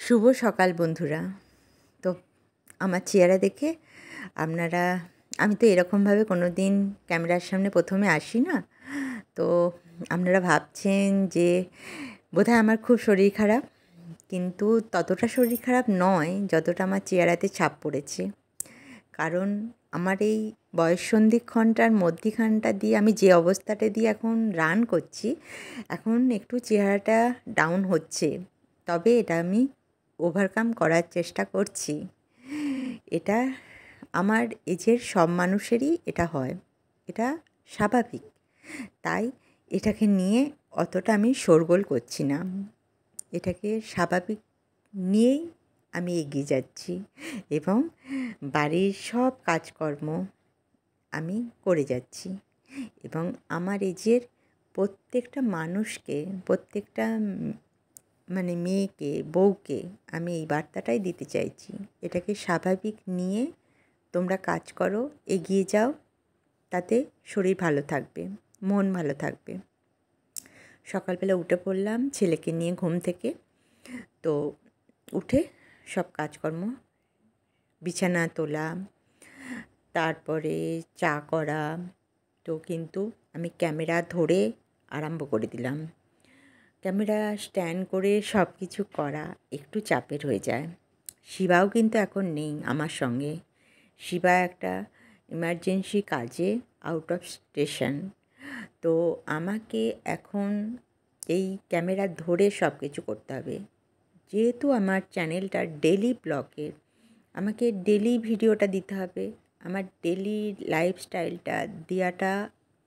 শুভ সকাল বন্ধুরা। তো আমার চেহারা দেখে আপনারা, আমি তো এরকমভাবে কোনো দিন ক্যামেরার সামনে প্রথমে আসি না, তো আপনারা ভাবছেন যে বোধহয় আমার খুব শরীর খারাপ, কিন্তু ততটা শরীর খারাপ নয় যতটা আমার চেহারাতে ছাপ পড়েছে। কারণ আমার এই বয়ঃসন্ধিক্ষণটার মধ্যিখানটা দিয়ে আমি যে অবস্থাটা দিয়ে এখন রান করছি, এখন একটু চেহারাটা ডাউন হচ্ছে, তবে এটা আমি ওভারকাম করার চেষ্টা করছি। এটা আমার এজের সব মানুষেরই এটা হয়, এটা স্বাভাবিক। তাই এটাকে নিয়ে অতটা আমি শোরগোল করছি না, এটাকে স্বাভাবিক নিয়েই আমি এগিয়ে যাচ্ছি এবং বাড়ির সব কাজকর্ম আমি করে যাচ্ছি এবং আমার এজের প্রত্যেকটা মানুষকে, প্রত্যেকটা মানে মেয়েকে, বউকে আমি এই বার্তাটাই দিতে চাইছি। এটাকে স্বাভাবিক নিয়ে তোমরা কাজ করো, এগিয়ে যাও, তাতে শরীর ভালো থাকবে, মন ভালো থাকবে। সকালবেলা উঠে পড়লাম ছেলেকে নিয়ে ঘুম থেকে। তো উঠে সব কাজকর্ম, বিছানা তোলা, তারপরে চা করা, তো কিন্তু আমি ক্যামেরা ধরে আরম্ভ করে দিলাম। ক্যামেরা স্ট্যান্ড করে সব কিছু করা একটু চাপের হয়ে যায়। শিবাও কিন্তু এখন নেই আমার সঙ্গে, শিবা একটা ইমার্জেন্সি কাজে আউট অফ স্টেশন। তো আমাকে এখন এই ক্যামেরা ধরে সব কিছু করতে হবে। যেহেতু আমার চ্যানেলটা ডেলি ব্লগের, আমাকে ডেলি ভিডিওটা দিতে হবে, আমার ডেলি লাইফস্টাইলটা দেওয়াটা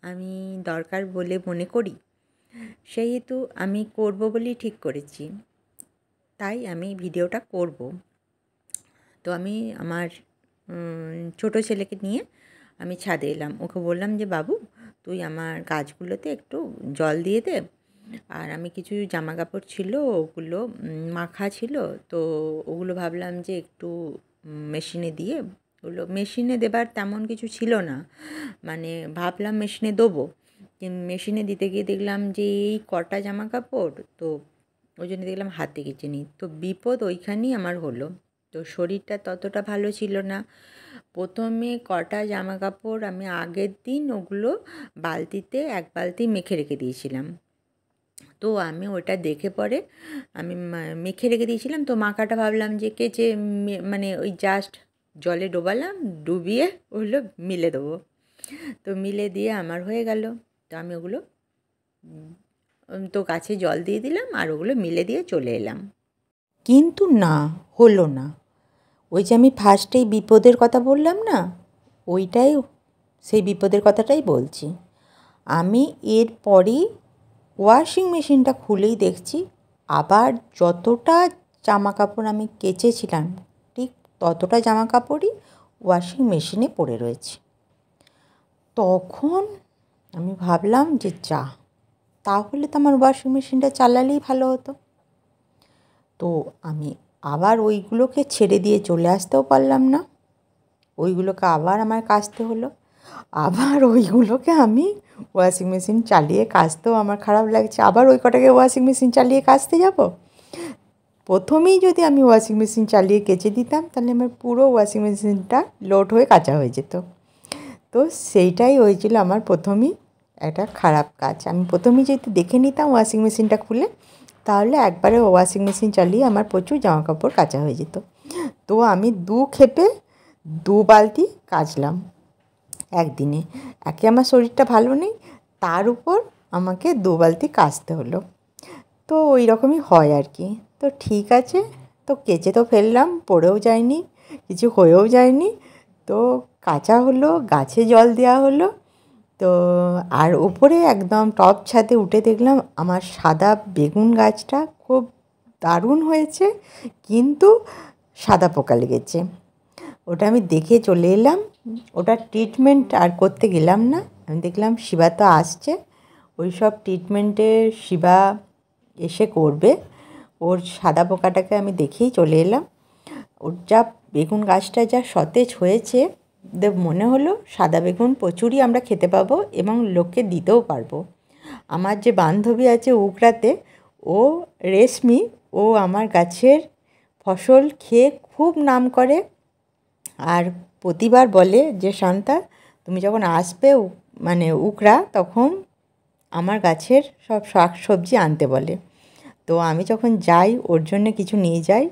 আমি দরকার বলে মনে করি। সেহেতু আমি করব বলেই ঠিক করেছি, তাই আমি ভিডিওটা করব। তো আমি আমার ছোট ছেলেকে নিয়ে আমি ছাদে এলাম। ওকে বললাম যে বাবু, তুই আমার গাছগুলোতে একটু জল দিয়ে দে। আর আমি কিছু জামা কাপড় ছিল, ওগুলো মাখা ছিল, তো ওগুলো ভাবলাম যে একটু মেশিনে দিয়ে, ওগুলো মেশিনে দেবার তেমন কিছু ছিল না, মানে ভাবলাম মেশিনে দেবো, কিন্তু মেশিনে দিতে গিয়ে দেখলাম যে এই কটা জামা কাপড়, তো ওই জন্য দেখলাম হাতে কেচে নিই। তো বিপদ ওইখানেই আমার হলো। তো শরীরটা ততটা ভালো ছিল না। প্রথমে কটা জামা কাপড় আমি আগের দিন ওগুলো বালতিতে এক বালতি মেখে রেখে দিয়েছিলাম। তো আমি ওটা দেখে পরে আমি মেখে রেখে দিয়েছিলাম। তো মাখাটা ভাবলাম যে কেচে মানে ওই জাস্ট জলে ডোবালাম, ডুবিয়ে ওগুলো মিলে দেবো। তো মিলে দিয়ে আমার হয়ে গেল। তো আমি ওগুলো তো গাছে জল দিয়ে দিলাম আর ওগুলো মিলে দিয়ে চলে এলাম। কিন্তু না, হলো না। ওই যে আমি ফার্স্টেই বিপদের কথা বললাম না, ওইটাই, সেই বিপদের কথাটাই বলছি। আমি এরপরই ওয়াশিং মেশিনটা খুলেই দেখছি আবার যতটা জামা কাপড় আমি কেচেছিলাম ঠিক ততটা জামা কাপড়ই ওয়াশিং মেশিনে পড়ে রয়েছে। তখন আমি ভাবলাম যে যা, তাহলে তো আমার ওয়াশিং মেশিনটা চালালেই ভালো হতো। তো আমি আবার ওইগুলোকে ছেড়ে দিয়ে চলে আসতেও পারলাম না, ওইগুলোকে আবার আমার কাচতে হলো। আবার ওইগুলোকে আমি ওয়াশিং মেশিন চালিয়ে কাচতেও আমার খারাপ লাগছে, আবার ওই কটাকে ওয়াশিং মেশিন চালিয়ে কাচতে যাব। প্রথমেই যদি আমি ওয়াশিং মেশিন চালিয়ে কেচে দিতাম তাহলে আমার পুরো ওয়াশিং মেশিনটা লোড হয়ে কাচা হয়ে যেত। তো সেইটাই হয়েছিল আমার প্রথমেই একটা খারাপ কাজ। আমি প্রথমেই যদি দেখে নিতাম ওয়াশিং মেশিনটা খুলে, তাহলে একবারে ওয়াশিং মেশিন চালিয়ে আমার প্রচুর জামা কাপড় কাচা হয়ে যেত। তো আমি ক্ষেপে 2 বালতি কাচলাম একদিনে। একে আমার শরীরটা ভালো নেই, তার উপর আমাকে 2 বালতি কাচতে হলো। তো ওই রকমই হয় আর কি। তো ঠিক আছে, তো কেচে তো ফেললাম, পড়েও যায়নি, কিছু হয়েও যায়নি। তো কাচা হলো, গাছে জল দেওয়া হলো। তো আর ওপরে একদম টপ ছাদে উঠে দেখলাম আমার সাদা বেগুন গাছটা খুব দারুণ হয়েছে, কিন্তু সাদা পোকা লেগেছে। ওটা আমি দেখে চলে এলাম, ওটা ট্রিটমেন্ট আর করতে গেলাম না। আমি দেখলাম শিবা তো আসছে, ওই সব ট্রিটমেন্টে শিবা এসে করবে। ওর সাদা পোকাটাকে আমি দেখেই চলে এলাম। ওর যা বেগুন গাছটা যা সতেজ হয়েছে, মনে হলো সাদা বেগুন প্রচুরই আমরা খেতে পাবো এবং লোককে দিতেও পারবো। আমার যে বান্ধবী আছে উকড়াতে, ও রেশমি, ও আমার গাছের ফসল খেয়ে খুব নাম করে। আর প্রতিবার বলে যে শান্তা, তুমি যখন আসবে মানে উকড়া, তখন আমার গাছের সব শাক সবজি আনতে বলে। তো আমি যখন যাই ওর জন্যে কিছু নিয়ে যাই,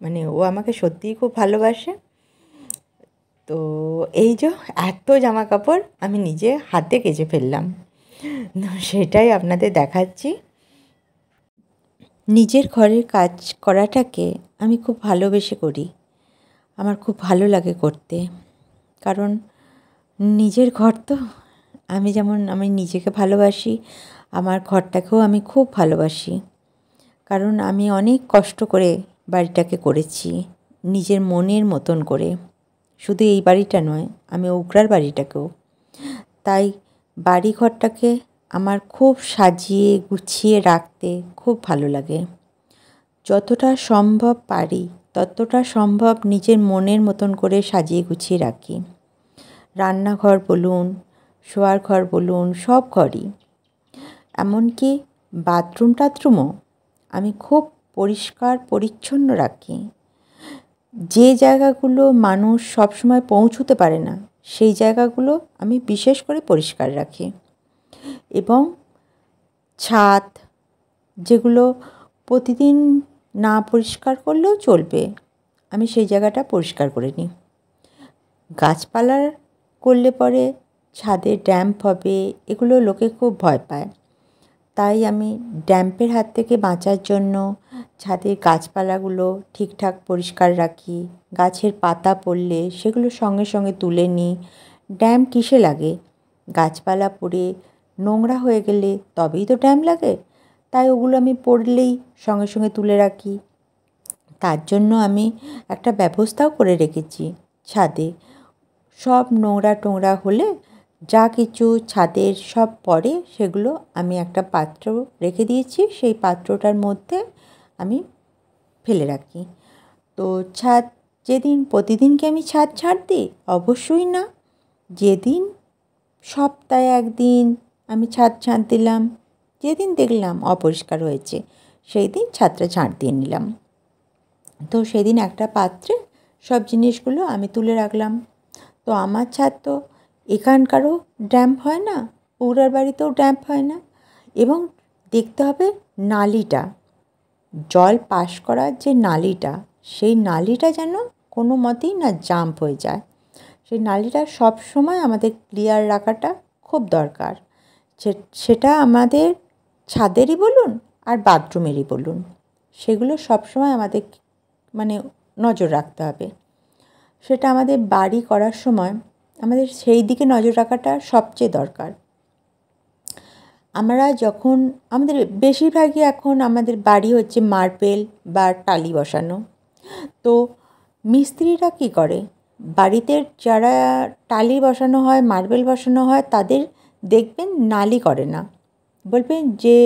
মানে ও আমাকে সত্যিই খুব ভালোবাসে। তো এই যে এত জামা কাপড় আমি নিজে হাতে কেচে ফেললাম, তো সেটাই আপনাদের দেখাচ্ছি। নিজের ঘরের কাজ করাটাকে আমি খুব ভালোবেসে করি। আমার খুব ভালো লাগে করতে, কারণ নিজের ঘর তো, আমি নিজেকে ভালোবাসি, আমার ঘরটাকেও আমি খুব ভালোবাসি। কারণ আমি অনেক কষ্ট করে বাড়িটাকে করেছি, নিজের মনের মতন করে। শুধু এই বাড়িটা নয়, আমি উকরার বাড়িটাকেও। তাই বাড়ি ঘরটাকে আমার খুব সাজিয়ে গুছিয়ে রাখতে খুব ভালো লাগে। যতটা সম্ভব পারি ততটা সম্ভব নিজের মনের মতন করে সাজিয়ে গুছিয়ে রাখি। রান্নাঘর বলুন, শোয়ার ঘর বলুন, সব ঘরই। এমনকি বাথরুম টাথরুমও আমি খুব পরিষ্কার পরিচ্ছন্ন রাখি। যে জায়গাগুলো মানুষ সবসময় পৌঁছতে পারে না, সেই জায়গাগুলো আমি বিশেষ করে পরিষ্কার রাখি। এবং ছাদ, যেগুলো প্রতিদিন না পরিষ্কার করলেও চলবে, আমি সেই জায়গাটা পরিষ্কার করে নিই। গাছপালা করলে পরে ছাদে ড্যাম্প হবে, এগুলো লোকে খুব ভয় পায়। তাই আমি ড্যাম্পের হাত থেকে বাঁচার জন্য ছাদের গাছপালাগুলো ঠিকঠাক পরিষ্কার রাখি। গাছের পাতা পড়লে সেগুলো সঙ্গে সঙ্গে তুলে নিই। ড্যাম্প কিসে লাগে? গাছপালা পড়ে নোংরা হয়ে গেলে তবেই তো ড্যাম্প লাগে। তাই ওগুলো আমি পড়লেই সঙ্গে সঙ্গে তুলে রাখি। তার জন্য আমি একটা ব্যবস্থাও করে রেখেছি ছাদে। সব নোংরা টোংরা হলে যা কিছু ছাদের সব পড়ে সেগুলো আমি একটা পাত্র রেখে দিয়েছি, সেই পাত্রটার মধ্যে আমি ফেলে রাখি। তো ছাদ যেদিন, প্রতিদিন কি আমি ছাদ ঝাড় দিই? অবশ্যই না। যেদিন সপ্তাহে একদিন আমি ছাদ ঝাড় দিলাম, যেদিন দেখলাম অপরিষ্কার হয়েছে সেই দিন ছাদটা ঝাড় দিয়ে নিলাম। তো সেদিন একটা পাত্রে সব জিনিসগুলো আমি তুলে রাখলাম। তো আমার ছাদ তো এখানকারও ড্যাম্প হয় না, উড়ার বাড়িতেও ড্যাম্প হয় না। এবং দেখতে হবে নালিটা, জল পাস করার যে নালিটা, সেই নালিটা যেন কোনো মতেই না জাম্প হয়ে যায়। সেই নালিটা সব সময় আমাদের ক্লিয়ার রাখাটা খুব দরকার। সেটা আমাদের ছাদেরই বলুন আর বাথরুমেরই বলুন, সেগুলো সবসময় আমাদের মানে নজর রাখতে হবে। সেটা আমাদের বাড়ি করার সময় আমাদের সেই দিকে নজর রাখাটা সবচেয়ে দরকার। আমরা যখন, আমাদের বেশিরভাগই এখন আমাদের বাড়ি হচ্ছে মার্বেল বা টালি বসানো। তো মিস্ত্রিরা কী করে, বাড়িতে যারা টালি বসানো হয়, মার্বেল বসানো হয়, তাদের দেখবেন নালি করে না। বলবেন যে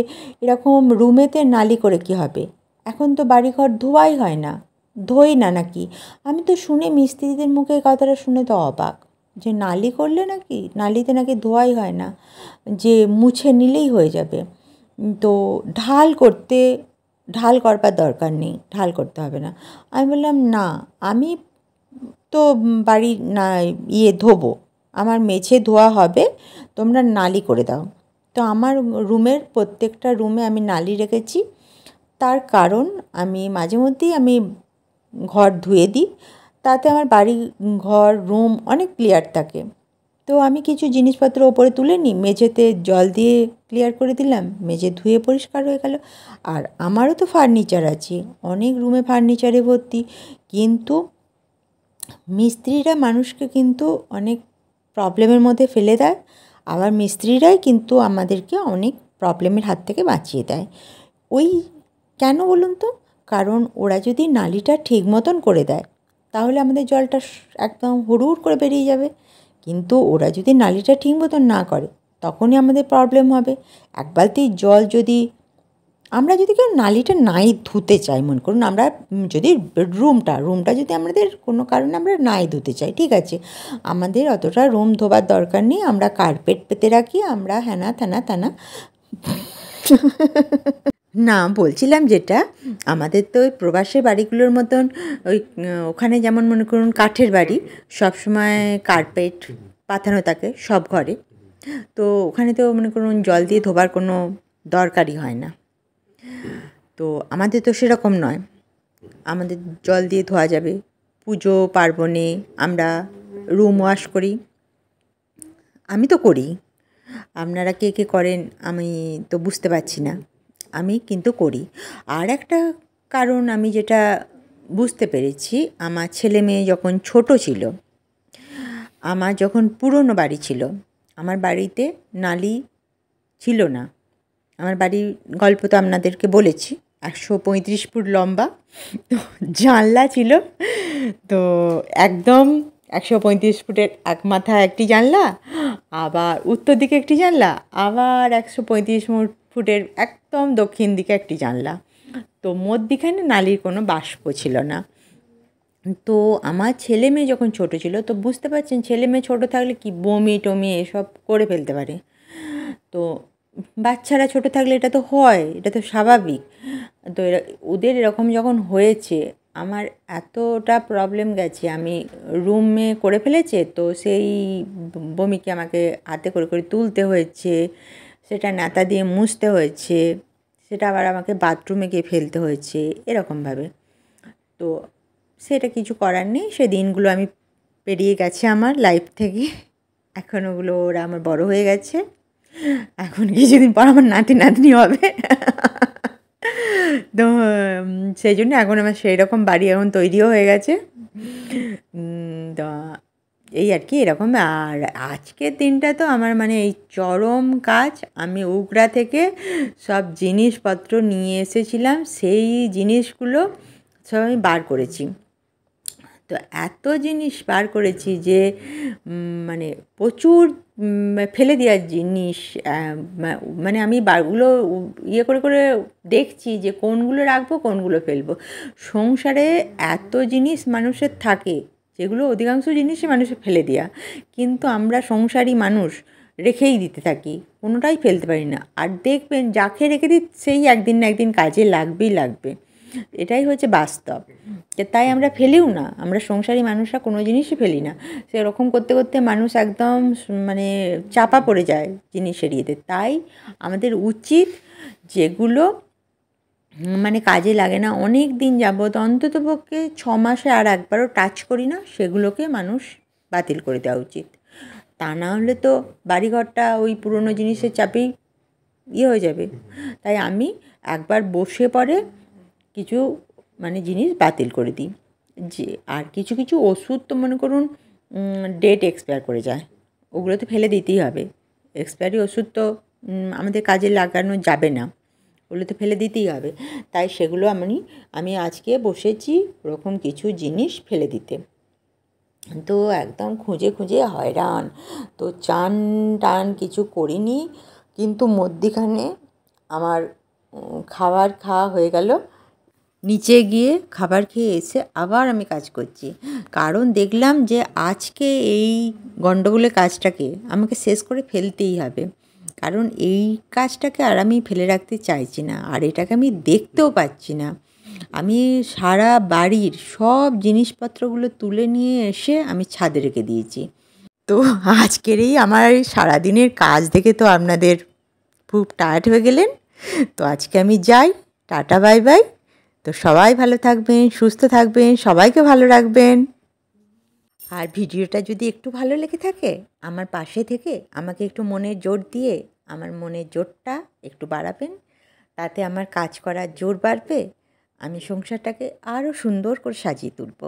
এরকম রুমেতে নালি করে কী হবে, এখন তো বাড়িঘর ধোয়াই হয় না, ধোই না নাকি। আমি তো শুনে মিস্ত্রিদের মুখে কথাটা শুনে তো অবাক, যে নালি করলে নাকি, নালিতে নাকি ধোয়াই হয় না, যে মুছে নিলেই হয়ে যাবে। তো ঢাল করবার দরকার নেই, ঢাল করতে হবে না। আমি বললাম না, আমি তো বাড়ি না ধোবো, আমার মেঝে ধোয়া হবে, তোমরা নালি করে দাও। তো আমার রুমের প্রত্যেকটা রুমে আমি নালি রেখেছি। তার কারণ আমি মাঝে মধ্যেই আমি ঘর ধুয়ে দিই, তাতে আমার বাড়ি ঘর রুম অনেক ক্লিয়ার থাকে। তো আমি কিছু জিনিসপত্র ওপরে তুলে নিই, মেঝেতে জল দিয়ে ক্লিয়ার করে দিলাম, মেঝে ধুয়ে পরিষ্কার হয়ে গেল। আর আমারও তো ফার্নিচার আছে, অনেক রুমে ফার্নিচারে ভর্তি। কিন্তু মিস্ত্রিরা মানুষকে কিন্তু অনেক প্রবলেমের মধ্যে ফেলে দেয়, আবার মিস্ত্রিরাই কিন্তু আমাদেরকে অনেক প্রবলেমের হাত থেকে বাঁচিয়ে দেয়। ওই কেন বলুন তো? কারণ ওরা যদি নালিটা ঠিক মতন করে দেয় তাহলে আমাদের জলটা একদম হুড় করে বেরিয়ে যাবে। কিন্তু ওরা যদি নালিটা ঠিক মতন না করে তখনই আমাদের প্রবলেম হবে। এক বালতি জল যদি আমরা যদি কেউ নালিটা নাই ধুতে চাই, মনে করুন আমরা যদি রুমটা যদি আমাদের কোনো কারণে আমরা নাই ধুতে চাই, ঠিক আছে, আমাদের অতটা রুম ধোবার দরকার নেই, আমরা কার্পেট পেতে রাখি, আমরা হ্যানা ত্যানা না, বলছিলাম যেটা, আমাদের তো ওই প্রবাসী বাড়িগুলোর মতন ওই ওখানে যেমন মনে করুন কাঠের বাড়ি, সবসময় কার্পেট পাতানো থাকে সব ঘরে। তো ওখানে তো মনে করুন জল দিয়ে ধোবার কোনো দরকারই হয় না। তো আমাদের তো সেরকম নয়, আমাদের জল দিয়ে ধোয়া যাবে। পুজো পার্বণে আমরা রুম ওয়াশ করি, আমি তো করি। আপনারা কে কে করেন আমি তো বুঝতে পারছি না, আমি কিন্তু করি। আর একটা কারণ আমি যেটা বুঝতে পেরেছি, আমার ছেলে মেয়ে যখন ছোট ছিল, আমার যখন পুরনো বাড়ি ছিল, আমার বাড়িতে নালি ছিল না। আমার বাড়ির গল্প তো আপনাদেরকে বলেছি, 135 ফুট লম্বা। তো জানলা ছিল, তো একদম 135 ফুটের এক মাথায় একটি জানলা, আবার উত্তর দিকে একটি জানলা, আবার 135 ফুটের একদম দক্ষিণ দিকে একটি জানলা। তো মধ্যিখানে নালির কোনো বাষ্প ছিল না। তো আমার ছেলে মেয়ে যখন ছোট ছিল, তো বুঝতে পারছেন ছেলে মেয়ে ছোটো থাকলে কি বমি টমি এসব করে ফেলতে পারে। তো বাচ্চারা ছোটো থাকলে এটা তো হয়, এটা তো স্বাভাবিক। তো ওদের এরকম যখন হয়েছে, আমার এতটা প্রবলেম গেছে, আমি রুমে করে ফেলেছে, তো সেই বমিকে আমাকে হাতে করে করে তুলতে হয়েছে, সেটা ন্যাতা দিয়ে মুছতে হয়েছে, সেটা আবার আমাকে বাথরুমে গিয়ে ফেলতে হয়েছে এরকমভাবে। তো সেটা কিছু করার নেই, সে দিনগুলো আমি পেরিয়ে গেছে আমার লাইফ থেকে। এখন ওগুলো ওরা আমার বড় হয়ে গেছে, এখন কিছুদিন পর আমার নাতি নাতনি হবে। তো সেই জন্য এখন আমার সেই রকম বাড়ি এখন তৈরিও হয়ে গেছে। তো এই আর কি এরকম। আর আজকের দিনটা তো আমার মানে এই চরম কাজ, আমি উগড়া থেকে সব জিনিসপত্র নিয়ে এসেছিলাম, সেই জিনিসগুলো সব আমি বার করেছি। তো এত জিনিস বার করেছি যে মানে প্রচুর ফেলে দেওয়ার জিনিস। মানে আমি বারগুলো ইয়ে করে করে দেখছি যে কোনগুলো রাখবো কোনগুলো ফেলবো। সংসারে এত জিনিস মানুষের থাকে যেগুলো অধিকাংশ জিনিসই মানুষের ফেলে দেওয়া, কিন্তু আমরা সংসারী মানুষ রেখেই দিতে থাকি, কোনোটাই ফেলতে পারি না। আর দেখবেন যাকে রেখে দিই সেই একদিন না একদিন কাজে লাগবেই লাগবে, এটাই হচ্ছে বাস্তব। তাই আমরা ফেলিও না, আমরা সংসারী মানুষরা কোনো জিনিসই ফেলি না। সেরকম করতে করতে মানুষ একদম মানে চাপা পড়ে যায় জিনিসের ইয়েতে। তাই আমাদের উচিত যেগুলো মানে কাজে লাগে না অনেক দিন যাবত, অন্ততপক্ষে 6 মাসে আর একবারও টাচ করি না, সেগুলোকে মানুষ বাতিল করে দেওয়া উচিত। তা না হলে তো বাড়িঘরটা ওই পুরনো জিনিসের চাপেই ইয়ে হয়ে যাবে। তাই আমি একবার বসে পরে কিছু মানে জিনিস বাতিল করে দিই। যে আর কিছু কিছু ওষুধ তো মনে করুন ডেট এক্সপায়ার করে যায়, ওগুলো তো ফেলে দিতেই হবে। এক্সপায়ারি ওষুধ তো আমাদের কাজে লাগানো যাবে না, ওগুলো তো ফেলে দিতেই হবে। তাই সেগুলো আমি আজকে বসেছি ওরকম কিছু জিনিস ফেলে দিতে। তো একদম খুঁজে খুঁজে হয়রান, তো চান টান কিছু করিনি, কিন্তু মধ্যিখানে আমার খাবার খাওয়া হয়ে গেল। নিচে গিয়ে খাবার খেয়ে এসে আবার আমি কাজ করছি, কারণ দেখলাম যে আজকে এই গণ্ডগোলের কাজটাকে আমাকে শেষ করে ফেলতেই হবে। কারণ এই কাজটাকে আর আমি ফেলে রাখতে চাইছি না, আর এটাকে আমি দেখতেও পাচ্ছি না। আমি সারা বাড়ির সব জিনিসপত্রগুলো তুলে নিয়ে এসে আমি ছাদে রেখে দিয়েছি। তো আজকের এই আমার এই সারাদিনের কাজ দেখে তো আপনাদের খুব টায়ার্ড হয়ে গেলেন। তো আজকে আমি যাই, টাটা বাই বাই। তো সবাই ভালো থাকবেন, সুস্থ থাকবেন, সবাইকে ভালো রাখবেন। আর ভিডিওটা যদি একটু ভালো লেগে থাকে, আমার পাশে থেকে আমাকে একটু মনের জোর দিয়ে আমার মনের জোরটা একটু বাড়াবেন, তাতে আমার কাজ করার জোর বাড়বে, আমি সংসারটাকে আরও সুন্দর করে সাজিয়ে তুলব।